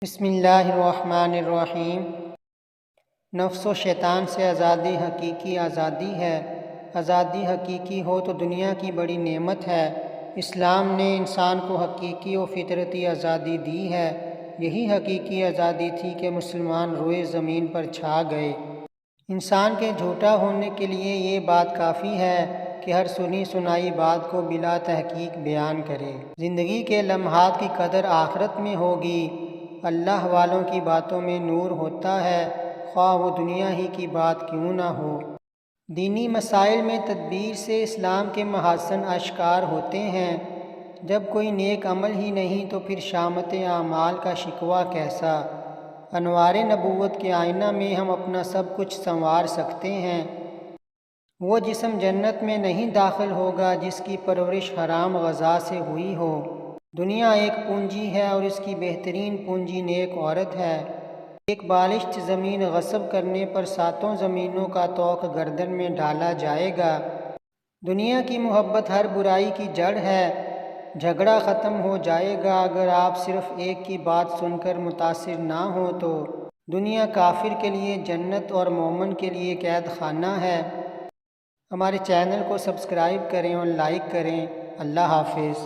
بسم اللہ الرحمن الرحیم۔ نفس و شیطان سے آزادی حقیقی آزادی ہے۔ آزادی حقیقی ہو تو دنیا کی بڑی نعمت ہے۔ اسلام نے انسان کو حقیقی و فطرتی آزادی دی ہے۔ یہی حقیقی آزادی تھی کہ مسلمان روئے زمین پر چھا گئے۔ انسان کے جھوٹا ہونے کے لیے یہ بات کافی ہے کہ ہر سنی سنائی بات کو بلا تحقیق بیان کرے۔ زندگی کے لمحات کی قدر آخرت میں ہوگی۔ اللہ والوں کی باتوں میں نور ہوتا ہے، خواہ وہ دنیا ہی کی بات کیوں نہ ہو۔ دینی مسائل میں تدبیر سے اسلام کے محاسن اشکار ہوتے ہیں۔ جب کوئی نیک عمل ہی نہیں تو پھر شامت اعمال کا شکوہ کیسا؟ انوار نبوت کے آئینہ میں ہم اپنا سب کچھ سنوار سکتے ہیں۔ وہ جسم جنت میں نہیں داخل ہوگا جس کی پرورش حرام غذا سے ہوئی ہو۔ دنیا ایک پونجی ہے اور اس کی بہترین پونجی نیک عورت ہے۔ ایک بالشت زمین غصب کرنے پر 7 زمینوں کا طوق گردن میں ڈالا جائے گا۔ دنیا کی محبت ہر برائی کی جڑ ہے۔ جھگڑا ختم ہو جائے گا اگر آپ صرف ایک کی بات سن کر متاثر نہ ہوں تو۔ دنیا کافر کے لیے جنت اور مومن کے لیے قید خانہ ہے۔ ہمارے چینل کو سبسکرائب کریں اور لائک کریں۔ اللہ حافظ۔